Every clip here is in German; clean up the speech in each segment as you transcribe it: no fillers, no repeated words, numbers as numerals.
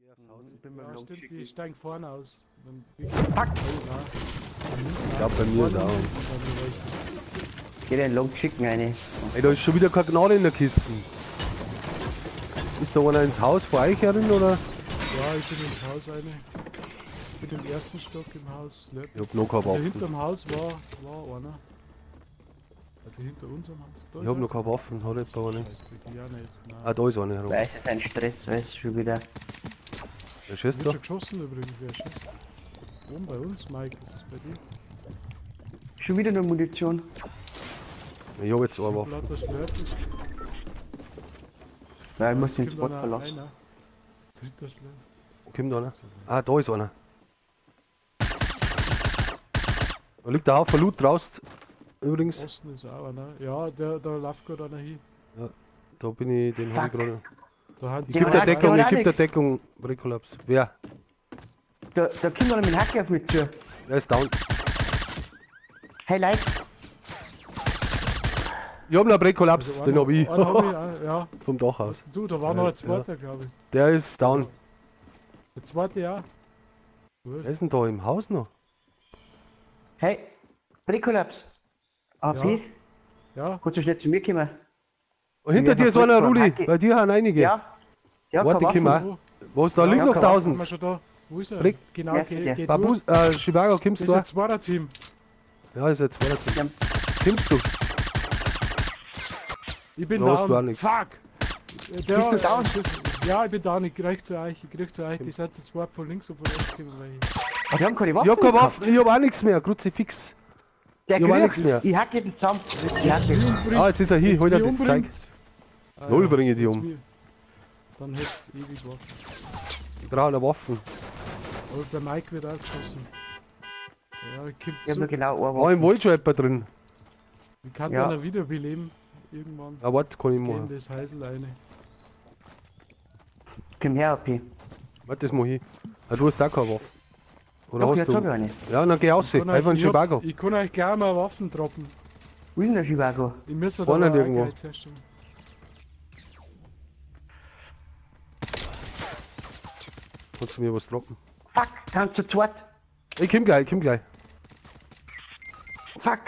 Ich bin Ja, beim stimmt, die Longschicken. steigen vorne aus. Fuck! Ich glaube bei mir ist auch. Geh den Longschicken rein. Ey, da ist schon wieder keine Gnade in der Kiste. Ist da einer ins Haus vor euch herin oder? Ja, ich bin ins Haus rein. Ich bin im ersten Stock im Haus. Ich hab noch keine Also Waffen. hinterm Haus war einer. Also hinter unserem Haus. Da Ich ist hab er. noch keine Waffen, hat jetzt aber nicht. Scheiß, krieg ich auch nicht. Nein. Ah, da ist einer herum. Weiß es ein Stress, weiß schon wieder. Wer schießt Wird da? schon geschossen übrigens, wer schießt? Oben bei uns, Mike, ist es bei dir? Schon wieder nur Munition. Ich hab jetzt eine Waffe. Lauter Slurpees. Weil ich muss den Kommt Spot einer- verlassen. einer. Dritter Slurp. Wo kommt einer? Ah, da ist einer. Da liegt der Haufen Loot draußen. Übrigens. Osten ist auch einer. Ja, da läuft gerade einer hin. Da bin ich, den hab ich Fuck. gerade. Da haben Ich Der geb der hat Deckung, gerade ich geb der nix. Deckung. Bricolaps. Wer? Da kommt einer mit dem Hacker auf mich zu. Wer ist down? Hey Leute, Ich hab noch Bricolaps, Also den einer- hab ich. einer hab ich auch, ja. Vom Dach aus. Du, da war noch ein zweiter, glaube ich. Der ist down. Der zweite ja. Gut. Wer ist denn da im Haus noch? hey, Bricolaps. AP, Ja, kannst du schnell zu mir kommen? Oh, hinter Wir dir ist haben einer, Glück, Rudi. Hacke. Bei dir haben einige. Ja. Ja, Warte, keine komm Waffen. mal. Was, da Ja, liegen noch keine Waffen, haben wir 1000. schon da. Wo ist er? Brick. Genau, Wer ist der? geh Babus, durch. Chibago, kommst Das du? ist ein zweiter Team. Ja, ist jetzt weiter. Ja. Kommst du? Ich bin Da hast down. du auch nichts. Fuck! Bist du down? Ja, ich bin down. Ich krieg zu euch. Die seid zu zweit von links und von rechts gekommen. weil ich- Aber die haben keine Waffen. Ich hab keine gehabt. Waffen, ich hab auch nichts mehr. Kruzifix. Der Ich hab auch kriegt, nichts mehr. ich hacke den zusammen. Ich hacke Mich den. umbringt. Ah, jetzt ist er hier, Wenn's hol dir mich das Zeug. umbringt. Ah, Null ja, bringe ich die wenn's um. mich- Dann hätt's ewig Waffen. Ich brauche eine Waffen. Aber der Mike wird auch geschossen. Ja, ich Ich hab nur genau eine Ah, im Waffe. Wald schon jemand drin. Ich kann Ja. dann wiederbeleben. Irgendwann. Ja, warte, kann ich Gehen machen. das Heisel rein. Komm her, AP. Warte, das mach ich. Ah, du hast auch keine Waffe. Oder Doch, hast jetzt hab ich du? eine. Ja, dann geh raus. Einfach ein Chibago. Ich kann euch gleich mal Waffen droppen. Wo ist denn der Chivago? Ich muss da Vorne mal irgendwo. Ehrgeiz herstellen. Kannst du mir was droppen? Fuck, kannst zu zweit. Ich komm gleich, ich komm gleich. Fuck.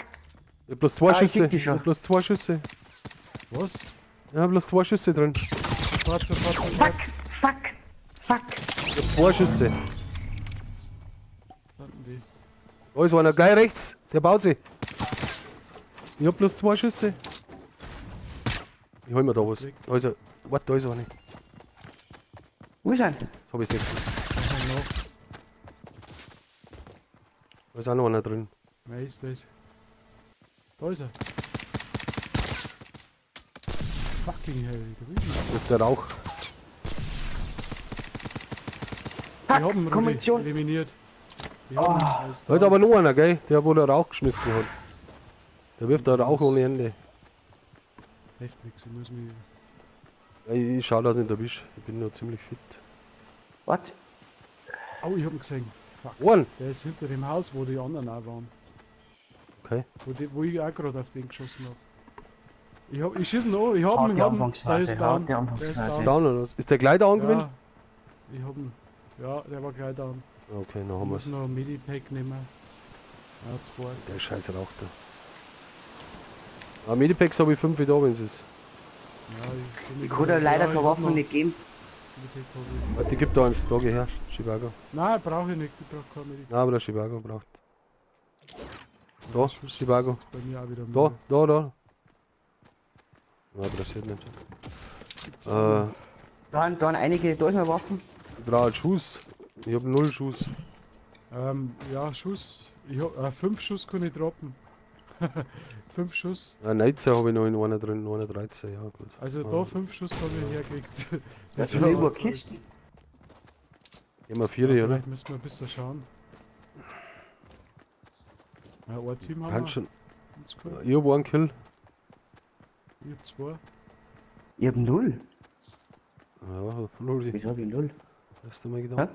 Ich hab bloß zwei Ah, ich Schüsse. seh die Ich schon. hab bloß zwei Schüsse. Was? Ich hab bloß zwei Schüsse drin. Schwarzer, Fuck. Fuck. Fuck. Ich hab zwei Schüsse. die. Da ist einer, gleich rechts. Der baut sich. Ich hab bloß zwei Schüsse. Ich hol mir da was. Da ist er. Warte, da ist einer. Wo ist er? Das hab ich nicht. Aha, noch. Da ist auch noch einer drin. Wer ist das? Da ist er. Fucking hell, da ist er. Das ist der Rauch. Wir haben Fuck. ihn Konvention. eliminiert. Wir Oh. haben ihn. Da ist aber noch einer, gell? Der wo der Rauch geschmissen hat. Der wirft da Rauch ohne Ende. Heftig, ich muss mich. Ja, ich schau, dass ich nicht erwisch. Ich bin noch ziemlich fit. Was? Oh, ich hab ihn gesehen. Fuck. One! Der ist hinter dem Haus, wo die anderen auch waren. Okay. Wo ich auch gerade auf den geschossen hab. Ich schieße ihn an, ich hab ihn, Harte ich hab ihn. Da Anfangsphase, ist down. harte Der ist Anfangsphase. down. Down oder was? Ist der gleich down gewesen? Ja, ich hab ihn. Ja, der war gleich down. Okay, dann Ich haben muss wir's. noch ein Medipack nehmen. Ja, zwei. Der ist scheiß Rauch da. Ah, Medipacks habe ich 5 da, wenn es ist. Ja, Ich kann dir leider keine Waffen nicht geben. Medipack hab ich. Warte, gib da eins, da geh her. Chivago. Nein, brauche ich nicht. Ich brauche kein Medipack. Nein, aber der Chivago braucht. Da, Schuss Chivago. ist bei mir auch wieder Da, da, da. Ja, aber das sieht nicht. Gibt's Äh, auch. ich Da sind einige, da ist noch Waffen. brauche einen Schuss. Ich hab 0 Schuss. Ja, Schuss. Ich hab 5 Schuss kann ich droppen. 5 Schuss. Ein 19 habe ich noch in einer drin, einer 13, ja gut. Also Ah. da 5 Schuss habe ich hergekriegt. Das war sind über auch zwei. Kisten. Gehen wir 4, Ja, oder? vielleicht müssen wir ein bisschen schauen. Ja, ein Team haben Kannst wir. schon. Ganz cool. Ich hab einen Kill. Ich hab 2. Ich hab 0. Ja, Flori. Wieso hab ich 0? Hast du mal gedacht?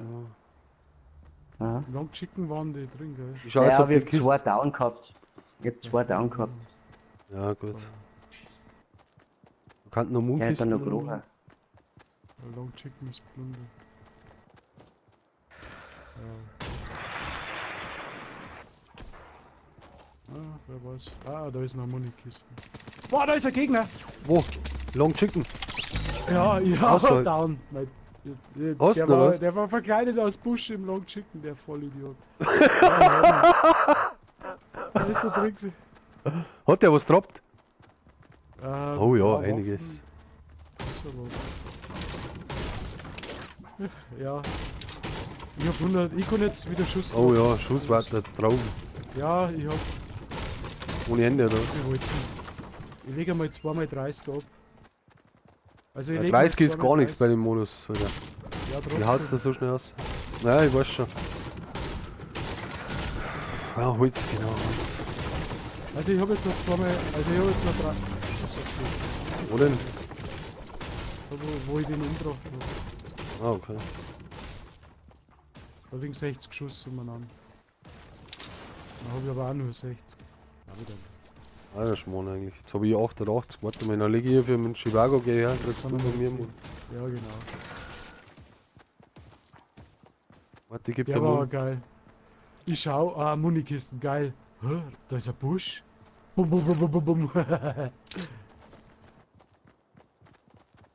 Ja. Aha. Long Chicken waren die drin, gell? Ich schau jetzt Ja, auf wir die haben Kiste. 2 down gehabt. Ich hab 2 down gehabt. Ja, gut. Du kannst noch Ja, dann Monkisten. noch oder? Grocher. Long Chicken ist plündert. Ah, wer weiß. Ah, da ist noch Munikisten. Boah, da ist ein Gegner! Wo? Long Chicken. Ja, ja, Außer- down. Hast du was? Der war verkleidet als Busch im Long Chicken, der Vollidiot. Ja, da ist der Trixi. Hat der was droppt? Oh ja, Waffen. einiges. Ist aber- Ja. Ich hab 100, ich kann jetzt wieder Schuss Oh machen. ja, Schusswarte Traum. Ja, ich hab Ohne Ende, oder? gehalten. Ich lege mal 2x30 ab. Also ich leg 30 mal ist gar nichts 2x30. bei dem Modus, Alter. Ja, Wie haut's trotzdem. da so schnell aus? Ja, ich weiß schon. Ja, Holz, genau. Also ich hab jetzt noch zweimal, also ich hab jetzt noch 3. Wo denn? Wo ich den umgebracht hab. Ah, okay. Da liegen 60 Schuss umeinander. Dann hab ich aber auch nur 60. Ja, wieder. Ah, das ist Mann eigentlich. Jetzt habe ich 88. Warte mal, dann lege ich hier für den Chivago gehen, ja, kriegst du kann von man mir, nicht Mann. Ja, genau. Warte, ich geb Der dir war aber Mann. geil. Ich schau, ah, Munikisten, geil. Hä, da ist ein Busch. Bum, bum, bum, bum, bum, bum.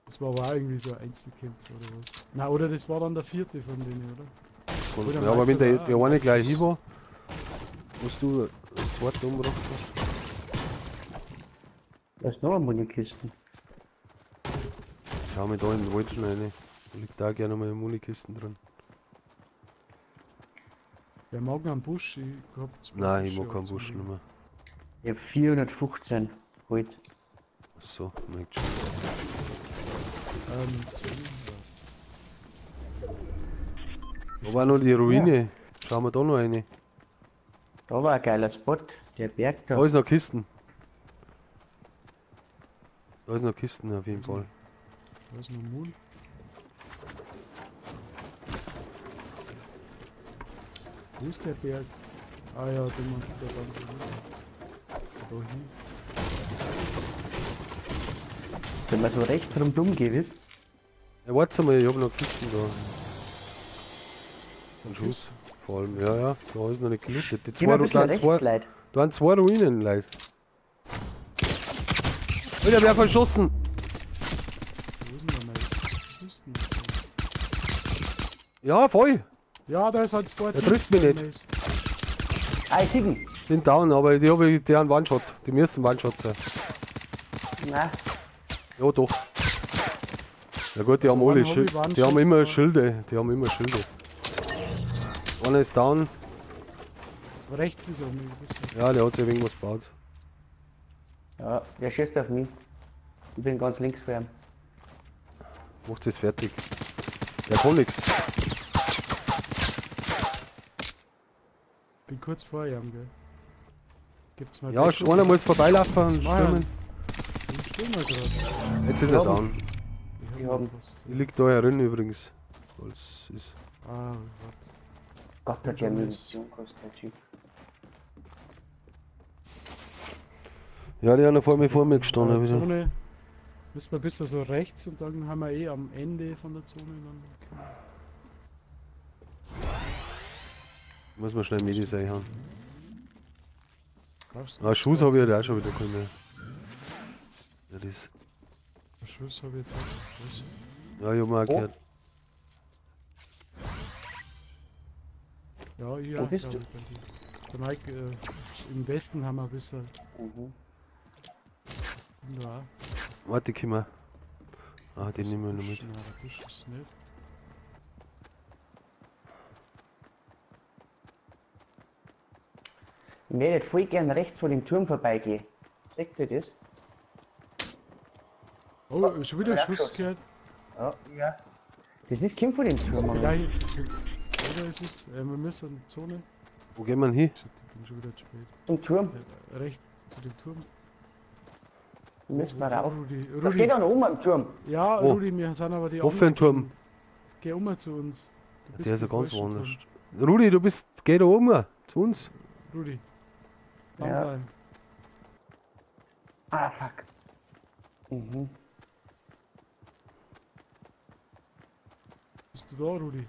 Das war aber auch irgendwie so ein Einzelkämpfer oder was. Na, oder das war dann der vierte von denen, oder? Oder Ja, aber wenn Michael der, auch, der eine gleich Schuss. hin war, musst du das Wort umgebracht hast. Da ist noch eine Munikisten. Schau mir da in den Wald schnell rein. Da liegt da gerne mal Munikisten drin. Wer mag einen Busch? Ich hab zwei Nein, ich Büsche mag keinen Busch abzulegen. nicht mehr. Ich hab 415 Holz. So, merkt schon. Da war noch die Ruine. Schauen wir da noch eine. Da war ein geiler Spot. Der Berg da. Da ist noch Kisten. Da ist noch Kisten auf jeden Fall. Da ist noch ein Mond. Wo ist der Berg? Ah ja, den meinst du da ganz so. Da hin. Wenn man so rechts rundum geht, wisst Ja, warte mal, ich hab noch Kisten da. Ein Schuss. Vor allem, ja, ja, da ist noch nicht gelootet. Die Geh mal ein bisschen da rechts, zwei, Leute. da waren zwei Ruinen, Leute. Alter, wer verschossen? Wo ist denn der Mais? Wo ist denn der? Ja, voll. Ja, da ist halt zwei. Der trifft mich nicht. Mais. Ah, ich sehe ihn. Sind down, aber die haben One-Shot. Die müssen One-Shot sein. Nein. Ja, doch. Ja gut, die Also haben alle einen hab ich Schilde. Die haben One-Shot, immer aber- Schilde. Die haben immer Schilde. Einer ist down. Rechts ist er mir ein bisschen. Ja, der hat sich irgendwas gebaut. Ja, der schießt auf mich. Ich bin ganz links vor ihm. Macht es fertig. Der kann nix. Bin kurz vor ihm, gell? Gibt's mal Ja, Backup? einer muss vorbeilaufen und Nein. stürmen. Den stehen wir gerade. Jetzt ist er down. Ich Die hab haben- ihn fast. Die liegt da herin übrigens. Als ist. Ah, warte. Gott, hat ja Munition kostet der Typ. Ja, die haben vor mir gestanden. Wieder. Zone. Müssen wir ein bisschen so rechts und dann haben wir eh am Ende von der Zone dann. Muss man schnell Medis einhauen. Brauchst Ah, Schuss habe ich halt auch schon wieder keine mehr. Ja, das. Den Schuss habe ich jetzt auch. Schuss. Ja, ich hab mir auch Oh. gehört. Ja, ich Wo auch. bist glaub du? ich, bei dir. Der Mike, im Westen haben wir ein bisschen. Mhm. Ja, Warte, komm mal. Ah, den nehmen wir noch mit. Nein, der Busch ist nicht. Ich werde voll gern rechts vor dem Turm vorbeigehen. Seht ihr das? Oh, schon wieder Ja, Schuss schon. gehört. Ja. Ja. Das ist kein vor dem Turm, Mann. Vielleicht. Oder ist es? Wir müssen in die Zone. Wo gehen wir hin? Shit, ich bin schon wieder zu spät. Zum Turm. Rechts zu dem Turm. Müssen wir rauf. Rudi, Da steht einer oben am Turm. Ja, Wo? Rudi, wir sind aber die Wo für ein Turm? Gegend. Geh um zu uns. Du Der ist ja im ganz falschen woanders. Turm. Rudi, du bist. Geh da oben zu uns. Rudi. Ja. Dranbleiben. Ah, fuck. Mhm. Bist du da, Rudi?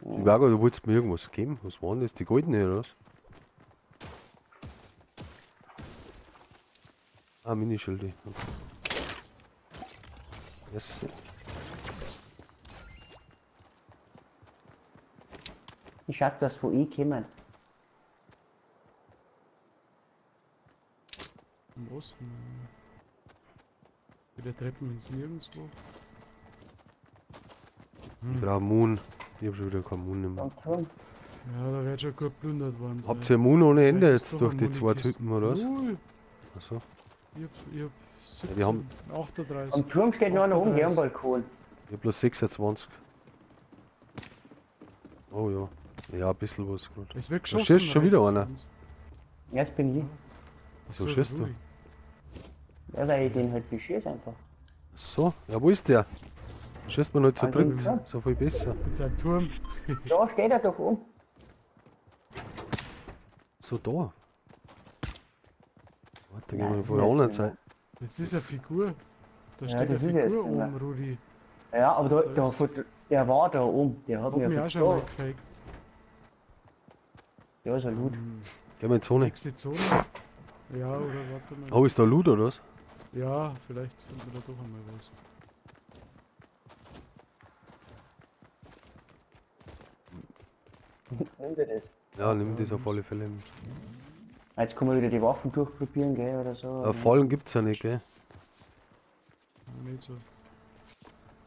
Die Wagen, du wolltest mir irgendwas geben. Was war denn das? Die goldene oder was? Ah, Minischilde. Okay. Yes. Ich schätze, dass von ich kommen. Im Osten. Wieder Treppen ins Nirgendwo. Ich brauche Moon. Ich hab schon wieder keinen Moon mehr. Am Turm. Ja, da wird schon gut plündert worden. Habt ihr Moon ohne Ende Vielleicht ist jetzt doch durch ein die zwei Monikisten. Typen oder was? Ui, Achso. ich hab 17, die haben- 38. Am Turm steht noch einer rum, der am 38. Balkon. Ich hab bloß 26. Oh ja. Ja, ein bisschen was gut. Es wird Da geschossen. schießt schon wieder rechts einer. von uns. Jetzt bin ich. So Ach schießt du. Ui. Ja, weil ich den halt beschieße einfach. So, ja, wo ist der? Schießt man halt zu Also, dritt. ja. So viel besser. Mit seinem Turm. Da steht er doch um. So da. Warte, gehen Nein, wir das von ist der anderen jetzt Seite. Das ist eine Figur. Da Ja, steht eine das ist jetzt Figur nicht mehr. oben, Rudi. Ja, aber da, Das- der war da oben. Der hat Hab mich mir auch schon mal gefaked. Ja, ist ein Loot. Gehen wir in die Zone. Nächste Zone. Ja, oder warte mal. Oh, ist da Loot oder was? Ja, vielleicht finden wir da doch einmal was. Nimm dir das. Ja, nimm das auf alle Fälle. Jetzt können wir wieder die Waffen durchprobieren, gell, oder so. Fallen gibt's ja nicht, gell? Ja, nicht so.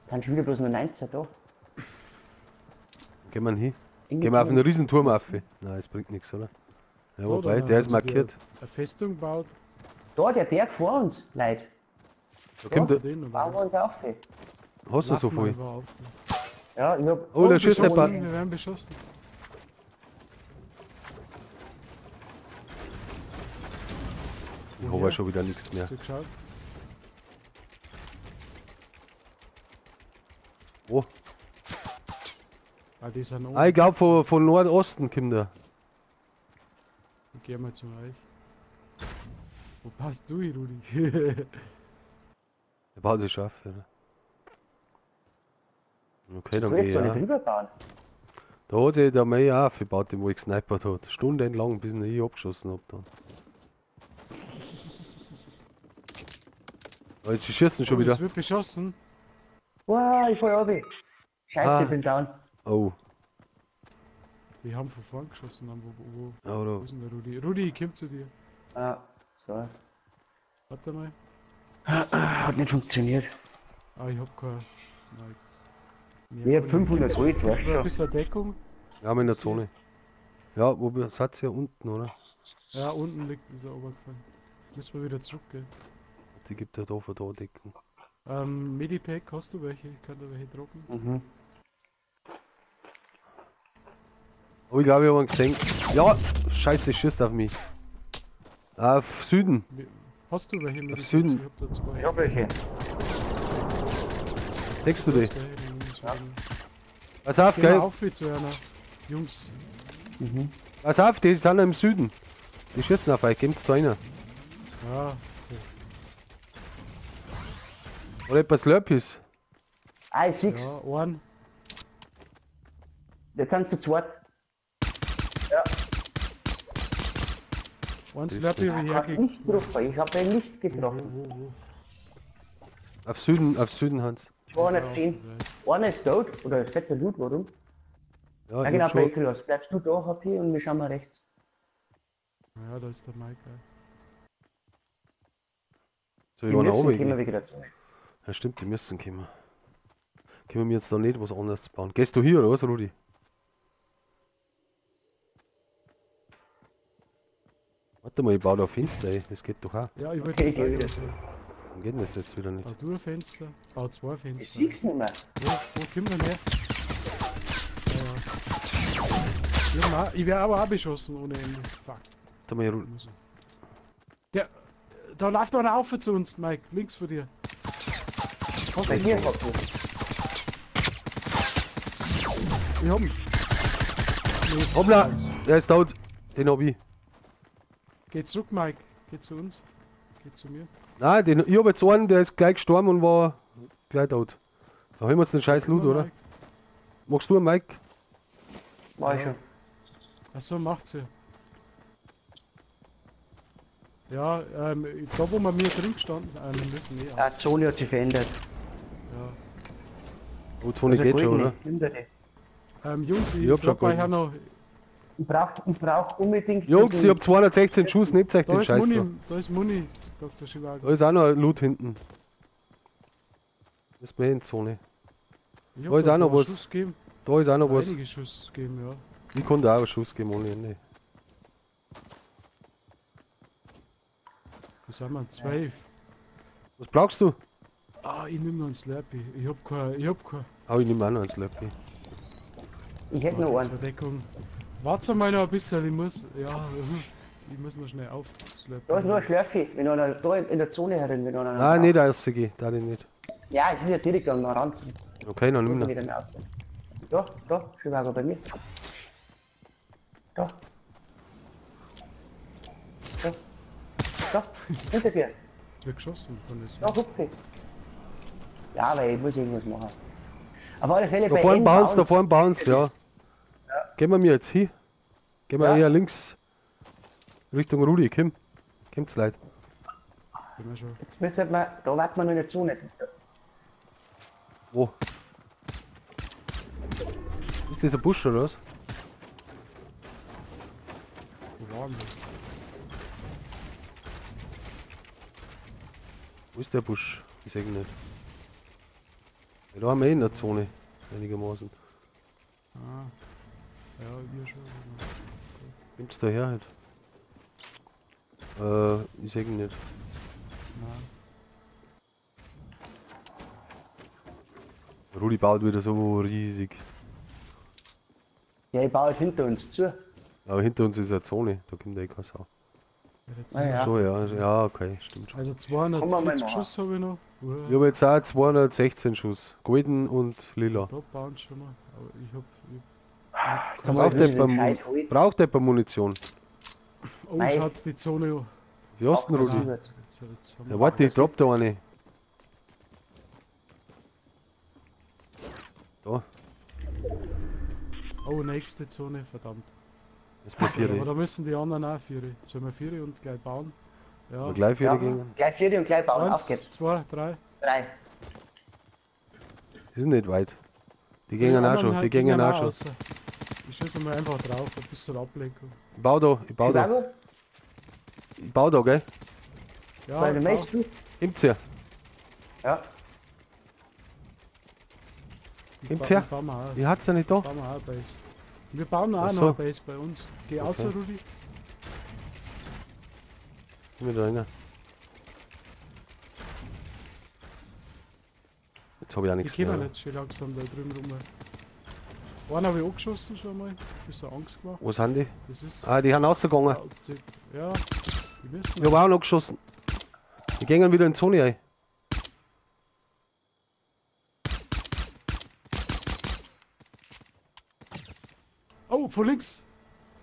Dann schon wieder bloß nur 19 da. Gehen wir hin. In die Gehen wir auf Turm. einen riesen Turm auf. Nein, das bringt nichts, oder? Ja, Da, wobei, da der ist haben sie markiert. Eine Festung baut. Da, der Berg vor uns, Leute. Da kommt der, Den oder Bauen wir was? uns auf. hast du so Lauf mal viel? über auf. Ja, ich hab. Oh, der schießt der beschossen, Ball. wir werden beschossen. Ich habe ja schon wieder nichts mehr. Hast du geschaut? Wo? Ah, die sind oben. Ah, ich glaube von Nordosten kommt der. Ich geh mal zu euch. Wo passt du hin, Rudi? Der baut sich scharf, oder? Okay, Ich dann will geh jetzt ich so nicht auch. drüber bauen. Da hat sich der Meier auch aufgebaut, wo ich gesnipert hat. Stundenlang, bis ich abgeschossen hab dann. Oh, jetzt schießen schon Oh, wieder. Es wird beschossen. Wow, ich fall runter. Scheiße, Ah. ich bin down. Oh, Die haben von vorn geschossen. Wo oder? ist denn der Rudi? Rudi, ich komm zu dir. Ah, so. Warte mal. Hat nicht funktioniert. Ah, ich hab kein. Nein. Ich hab 500 Gold, weißt Ein du. bisschen Deckung. Ja, wir in der Zone. Ja, wo wir seid ihr unten, oder? Ja, unten liegt dieser Obergefallen. Müssen wir wieder zurückgehen. Die gibt ja da von da Decken. Medipack, hast du welche? Ich kann da welche drucken. Mhm. Oh, ich glaube, ich habe ihn gesehen. Ja, scheiße, schießt auf mich. Auf Süden. Hast du welche Medipacks? Süden. Ich hab da zwei. Ich hab welche. Deckst du die? Das wär die Jungs, ja. Pass auf, Geh mal gell? auf wie zu einer. Jungs, Mhm. Pass auf, die sind im Süden. Die schießen auf euch, geht's da rein. ja, Oder etwas Lörpis. Ah, ich sieh's. ja, einen. Jetzt sind sie zu zweit. Einen Das Slurpee habe ich Ich hab hergekriegt. nicht getroffen. Ich hab ihn nicht getroffen. Wo? Auf Süden, Hans. 210. Einer ist tot. Oder ist fetter Loot, warum? Ja, Ja, ich genau, hab schon, Breaklos. Bleibst du da, HP, und wir schauen mal rechts. Ja, da ist der Mike. Ja. so, Die ich war müssen oben. kommen wieder dazu. Ja, stimmt, die müssen kommen. Können wir jetzt da nicht was anderes bauen? Gehst du hier oder was, Rudi? Warte mal, ich baue da ein Fenster, ey. Das geht doch auch. Ja, ich wollte Okay, sagen, ich geh also, Warum geht denn das jetzt wieder nicht? bau du ein Fenster, bau zwei Ich Fenster. sieh's nicht mehr. Wo kommt denn her? Ja. Ich wäre aber auch beschossen ohne Ende. Fuck. Warte mal, Rudi. Muss ich. Der, da läuft einer auf zu uns, Mike, links von dir. Hast Bei du dir ihn? hab ich. Wir haben ihn. Nee, Hoppla! Der ist tot. Den hab ich. Geh zurück, Mike. Geh zu uns. Geh zu mir. Nein, ich hab jetzt einen, der ist gleich gestorben und war gleich tot. Da haben wir jetzt den scheiß Loot, Komm, oder? Mike. Magst du einen, Mike? War ich Ja. schon. Achso, macht sie. Ja, da wo wir mir drin gestanden sind, wir müssen eh Ja, aus. die Zone hat sich verändert. Ja. Oh, Zone geht schon, oder? Nimm dir die. Jungs, Ich ich hab schon frag euch golden. auch noch, Ich brauch unbedingt. Jungs, ich diesen- hab 216 Schuss, nehmt euch da den ist Scheiß Muni, da. da ist Muni, Dr. Chivago. Da ist auch noch ein Loot hinten. Das ist mehr in die Zone. Ich da hab ist auch noch ein paar was. Schuss gegeben, Da ist auch noch was. einige Schuss gegeben, ja. Ich konnte auch einen Schuss geben ohne Ende. Was haben wir? 12. Was brauchst du? Ah, ich nehm noch einen Slurpee. Ich hab kein. Aber ich nehme auch noch einen Slurpee. Ich hätte noch einen. Verdeckung. Warte mal noch ein bisschen, ich muss noch schnell auf. Da ist nur ein Schlürfi, wenn einer da in der Zone herin, wenn einer. Nein, nicht ausgehen, da ich nicht. Ja, es ist ja direkt am Rand. Okay, dann nimm Da noch. wieder mehr Auto. Da, Chivago bei mir. Da. Hinter dir. Wird geschossen von der Da, hupfe. Ja, weil ich muss irgendwas machen. Auf alle Fälle Da vorne bounce, da vorne bounce, ja. Ja. Gehen wir mir jetzt hin. Gehen wir Ja. eher links. Richtung Rudi, komm. Kommt's leid. Sind wir schon. Jetzt müssen wir, da warten wir noch in der Zone. Wo? Ist das ein Busch oder was? Wo waren wir? Wo ist der Busch? Ich sehe ihn nicht. Ja, da haben wir eh in der Zone. Einigermaßen. Ah. Ja, wir schon. Kommt's daher halt? Ich sehe ihn nicht. Nein. Rudi baut wieder so riesig. Ja, ich baue halt hinter uns zu. Aber hinter uns ist eine Zone, da kommt eh keine Sau. Jetzt Ah, ja. So, ja, ja, okay, stimmt schon. Also Kommen wir mal 240 nach. Schuss habe ich noch. Ich habe jetzt auch 216 Schuss. Golden und lila. Da bauen schon mal. Aber ich hab. Jetzt haben wir Braucht wieder jemand den scheiß Holz. braucht jemand Munition? Oh, Nein. schaut's die Zone an. Wie hast du denn, Rudi? Jetzt. Jetzt haben Ja, wir. warte, ich drop da eine. Da, Oh, nächste Zone, verdammt. das Aber Papier. da müssen die anderen auch 4. Sollen wir 4 und gleich bauen? Ja. Gleich wieder Ja, gehen. gleich 4 und gleich bauen. Auf 1, geht's. 2, 3. 3. Die sind nicht weit. Die gehen auch schon, die gehen auch schon. Ich schieße mal einfach drauf, ein bisschen Ablenkung. Ich bau da, ich bau da. Chivago, Ich bau da, gell? Ja, weil du drauf. möchtest du? Imt's her. Ja. Imt's her. Bauen wir auch, Ich hat's ja nicht da. bauen wir auch eine Base. Wir bauen auch Ach noch so. eine Base bei uns. Geh Okay. außer Rudi. Komm wieder rein. Jetzt habe ich auch Die nichts kommen mehr. jetzt schon langsam da drüben rum. Einen habe ich angeschossen schon mal. Bist du Angst gemacht? Wo sind die? Das ist. Ah, die haben rausgegangen. Ja, die wissen. Ich habe auch noch geschossen. Die gehen wieder in die Zone rein. Oh, von links!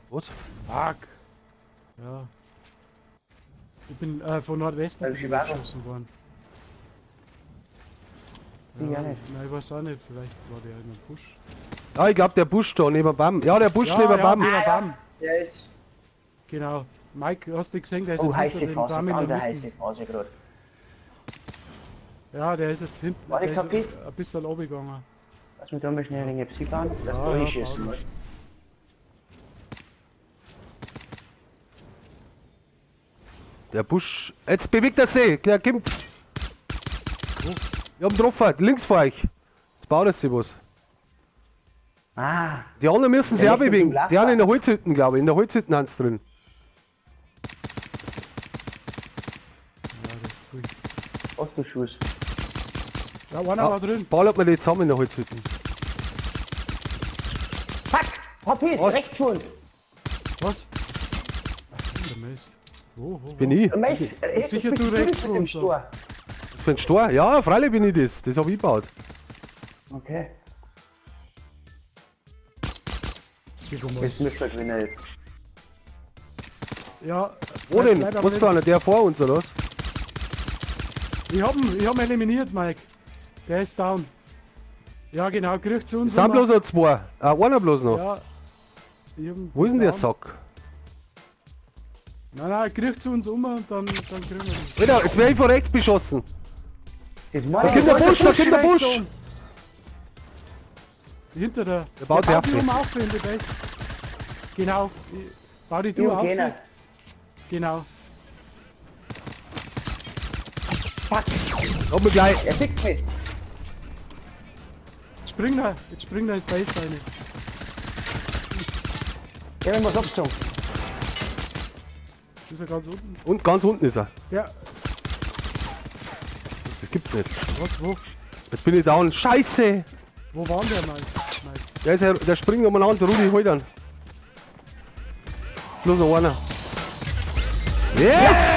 Was? Fuck! Ja. Ich bin von Nordwesten Beim Chivago. geschossen worden. Ich auch nicht. Nein, ich weiß auch nicht, vielleicht war der in einem Busch. Ah, ich glaube der Busch da neben Bam. Ja, der Busch neben Bam. neben Bam. Der ist. Genau. Mike, hast du gesehen, der ist Oh, jetzt heiße hinter dem Phase. Bam in Ganz der eine Mitte. heiße Phase gerade. Ja, der ist jetzt hinten. War die Der ist KP? ein bisschen runtergegangen. Lass mich da mal schnell eine Psy bauen, dass Ja, du ja, einschießen bauen. musst. Der Busch. Jetzt bewegt er sich. Der kommt. Ich hab ihn getroffen. Links vor euch. Jetzt baut er sich was. Ah, Die anderen müssen sich Der auch legt uns bewegen. im Lager. Die haben in der Holzhütten, glaube ich. In der Holzhütten haben sie drin. Ja, das ist cool. hast du Schuss? Ja, einer war drin. Ballert man die zusammen in der Holzhütten. Fuck! HP, Was? rechts von uns! Was? Ach, das ist der Mist. Wo? Bin ich. Meiß, Sicher du rechts von mit dem uns, Stor. Für den Stor? Ja, freilich bin ich das. Das hab ich gebaut. Okay. Geh schon mal. Das müsste halt gewinnen jetzt. Ja. Wo denn? bleib aber Was nicht- für einer? Der vor uns, oder was? Ich hab ihn eliminiert, Mike. Der ist down. Ja, genau, kriegt zu uns. Es sind rüber. bloß noch zwei. Einer bloß noch. Ja, Wo ist denn der Sack? Nein, kriegt zu uns um und dann kriegen wir den. Alter, jetzt werde ich von rechts beschossen. Jetzt Da meine kommt der Busch, da kommt der Busch. Hinter der. Der baut sich ab. die auf in die Base. Genau. Bau die du auf. Genau. Genau. Fuck, Komm mir gleich. er fickt mich. Jetzt spring da in die Base rein. Der hat mir was abgezogen. Ist er ganz unten? Und ganz unten ist er. Ja. Das gibt's nicht. Was, wo? Jetzt bin ich down. Scheiße! Wo waren der mal? Der springt umeinander, Rudi, hol dann. Bloß noch einer. Yes!